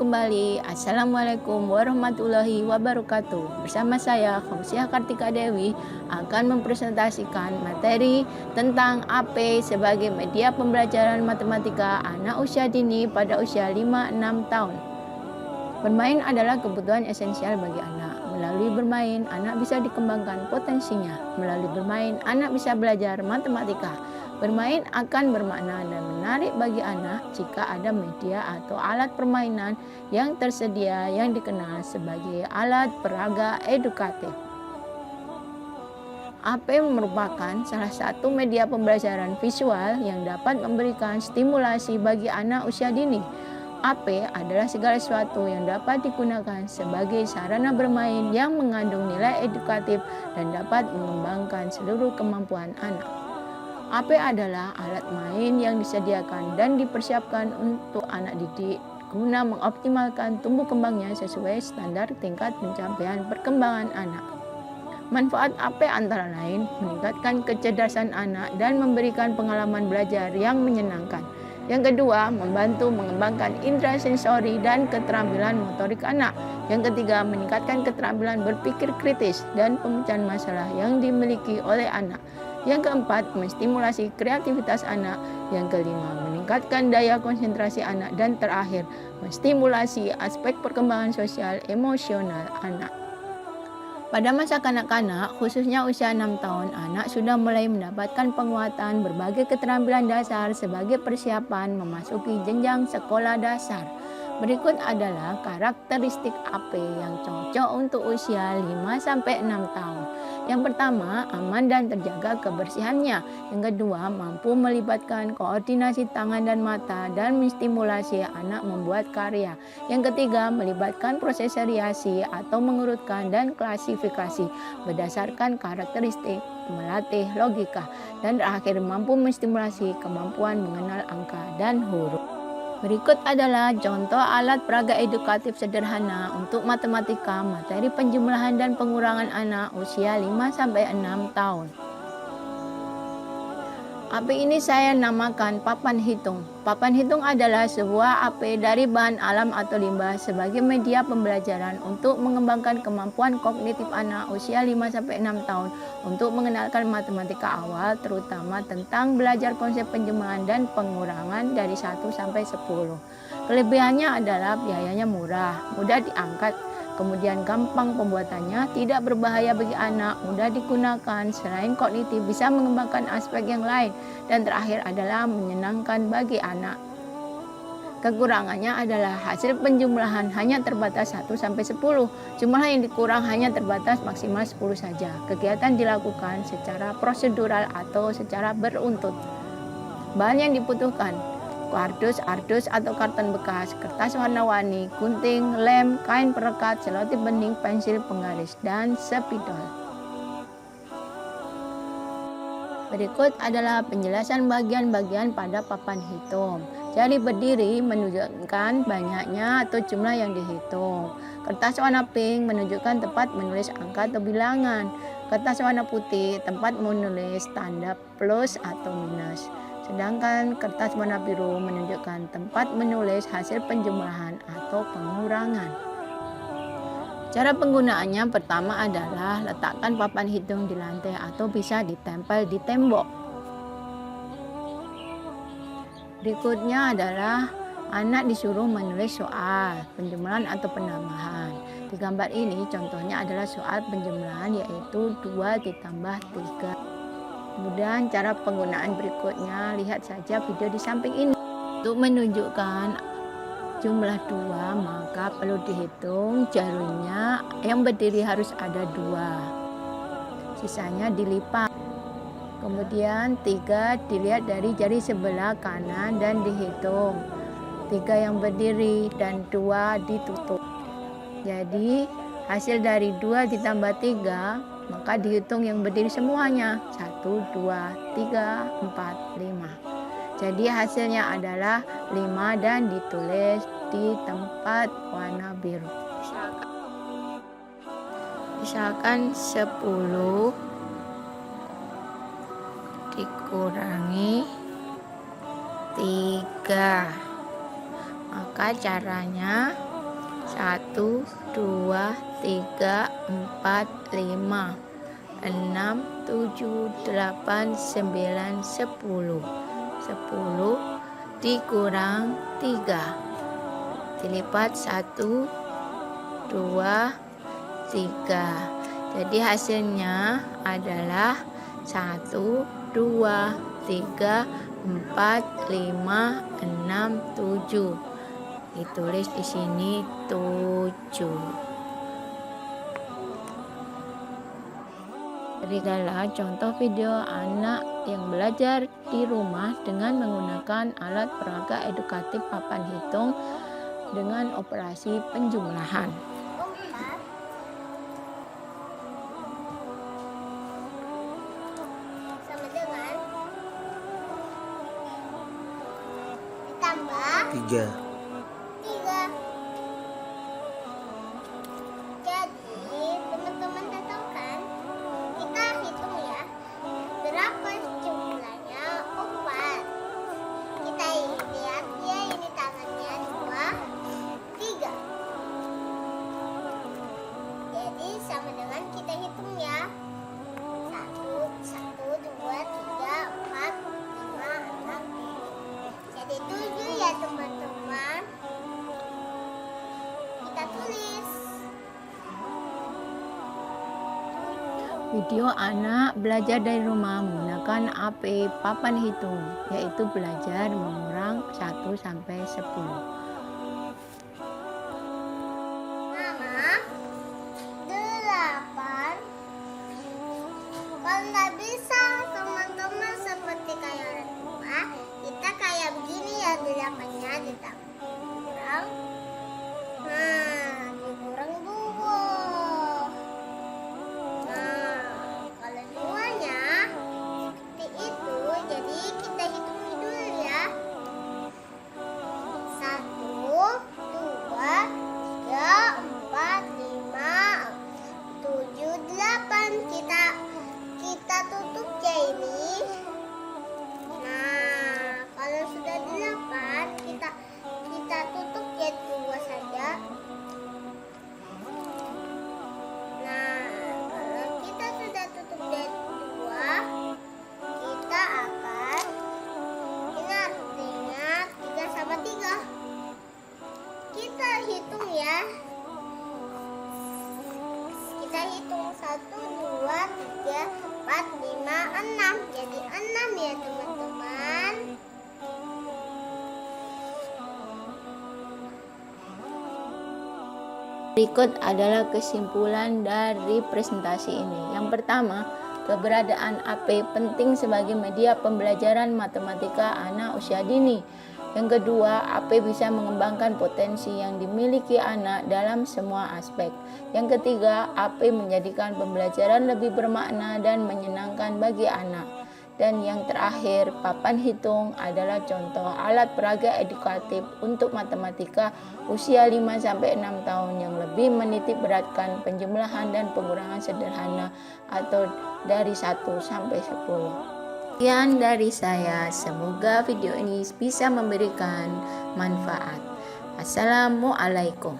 kembali. Assalamualaikum warahmatullahi wabarakatuh. Bersama saya, Fauziah Kartika Dewi, akan mempresentasikan materi tentang AP sebagai media pembelajaran matematika anak usia dini pada usia 5-6 tahun. Bermain adalah kebutuhan esensial bagi anak. Melalui bermain, anak bisa dikembangkan potensinya. Melalui bermain, anak bisa belajar matematika. Bermain akan bermakna dan menarik bagi anak jika ada media atau alat permainan yang tersedia yang dikenal sebagai alat peraga edukatif. AP merupakan salah satu media pembelajaran visual yang dapat memberikan stimulasi bagi anak usia dini. AP adalah segala sesuatu yang dapat digunakan sebagai sarana bermain yang mengandung nilai edukatif dan dapat mengembangkan seluruh kemampuan anak. AP adalah alat main yang disediakan dan dipersiapkan untuk anak didik guna mengoptimalkan tumbuh kembangnya sesuai standar tingkat pencapaian perkembangan anak. Manfaat AP antara lain meningkatkan kecerdasan anak dan memberikan pengalaman belajar yang menyenangkan. Yang kedua, membantu mengembangkan indera sensori dan keterampilan motorik anak. Yang ketiga, meningkatkan keterampilan berpikir kritis dan pemecahan masalah yang dimiliki oleh anak. Yang keempat, menstimulasi kreativitas anak. Yang kelima, meningkatkan daya konsentrasi anak. Dan terakhir, menstimulasi aspek perkembangan sosial emosional anak. Pada masa kanak-kanak, khususnya usia 6 tahun, anak sudah mulai mendapatkan penguatan berbagai keterampilan dasar sebagai persiapan memasuki jenjang sekolah dasar. Berikut adalah karakteristik AP yang cocok untuk usia 5-6 tahun. Yang pertama, aman dan terjaga kebersihannya. Yang kedua, mampu melibatkan koordinasi tangan dan mata dan menstimulasi anak membuat karya. Yang ketiga, melibatkan proses seriasi atau mengurutkan dan klasifikasi berdasarkan karakteristik, melatih logika. Dan terakhir, mampu menstimulasi kemampuan mengenal angka dan huruf. Berikut adalah contoh alat peraga edukatif sederhana untuk matematika, materi penjumlahan dan pengurangan anak usia 5-6 tahun. AP ini saya namakan papan hitung. Papan hitung adalah sebuah AP dari bahan alam atau limbah sebagai media pembelajaran untuk mengembangkan kemampuan kognitif anak usia 5-6 tahun untuk mengenalkan matematika awal, terutama tentang belajar konsep penjumlahan dan pengurangan dari 1-10. Kelebihannya adalah biayanya murah, mudah diangkat, kemudian gampang pembuatannya, tidak berbahaya bagi anak, mudah digunakan, selain kognitif bisa mengembangkan aspek yang lain, dan terakhir adalah menyenangkan bagi anak. Kekurangannya adalah hasil penjumlahan hanya terbatas 1-10, jumlah yang dikurang hanya terbatas maksimal 10 saja. Kegiatan dilakukan secara prosedural atau secara beruntut. Bahan yang dibutuhkan: kardus atau karton bekas, kertas warna-warni, gunting, lem, kain perekat, selotip bening, pensil penggaris, dan spidol. Berikut adalah penjelasan bagian-bagian pada papan hitung. Jari berdiri menunjukkan banyaknya atau jumlah yang dihitung. Kertas warna pink menunjukkan tempat menulis angka atau bilangan. Kertas warna putih tempat menulis tanda plus atau minus. Sedangkan kertas warna biru menunjukkan tempat menulis hasil penjumlahan atau pengurangan. Cara penggunaannya pertama adalah letakkan papan hitung di lantai atau bisa ditempel di tembok. Berikutnya adalah anak disuruh menulis soal penjumlahan atau penambahan. Di gambar ini contohnya adalah soal penjumlahan, yaitu 2 ditambah 3. Kemudian cara penggunaan berikutnya, lihat saja video di samping ini. Untuk menunjukkan jumlah 2, maka perlu dihitung jarinya yang berdiri harus ada 2. Sisanya dilipat. Kemudian 3 dilihat dari jari sebelah kanan dan dihitung. 3 yang berdiri dan 2 ditutup. Jadi hasil dari 2 ditambah 3, maka dihitung yang berdiri semuanya. 1, 2, 3, 4, 5. Jadi hasilnya adalah 5 dan ditulis di tempat warna biru. Misalkan 10 dikurangi 3. Maka caranya 1, 2, 3, 4, 5, 6, 7, 8, 9, 10. 10 dikurang 3. Dilipat 1, 2, 3. Jadi hasilnya adalah 1, 2, 3, 4, 5, 6, 7. Ditulis di sini 7. Berikanlah contoh video anak yang belajar di rumah dengan menggunakan alat peraga edukatif papan hitung dengan operasi penjumlahan. Sama dengan ditambah 3. 3. Jadi teman-teman tahu kan? Kita hitung ya. Berapa jumlahnya 4. Kita lihat ya, ini tangannya 2, 3. Jadi sama dengan kita hitung ya. 1, 2, 3, 4, 5, 6, 7. Jadi 7 ya teman-teman. Kita tulis. Video anak belajar dari rumah menggunakan AP papan hitung, yaitu belajar mengurang 1 sampai 10. Mama, 8. Kalau nggak bisa teman-teman seperti kayak orang tua, kita kayak begini ya, 8-nya dikurang. Nah, dikurang 2. Nah, kalau 2-nya seperti itu, jadi kita hitung dulu ya. 1, 2, 3, 4, 5, 7, 8. Kita tutup ya ini. Nah, kalau sudah 8, kita tutup ya 2 saja. Nah, kalau kita sudah tutup ya 2, kita akan ingat 3 sama 3. Kita hitung ya. Kita hitung 1, 2, 3, 4, 5, 6. Jadi 6 ya teman-teman. Berikut adalah kesimpulan dari presentasi ini. Yang pertama, keberadaan AP penting sebagai media pembelajaran matematika anak usia dini. Yang kedua, AP bisa mengembangkan potensi yang dimiliki anak dalam semua aspek. Yang ketiga, AP menjadikan pembelajaran lebih bermakna dan menyenangkan bagi anak. Dan yang terakhir, papan hitung adalah contoh alat peraga edukatif untuk matematika usia 5-6 tahun yang lebih menitik beratkan penjumlahan dan pengurangan sederhana atau dari 1 sampai 10. Sekian dari saya, semoga video ini bisa memberikan manfaat. Assalamualaikum.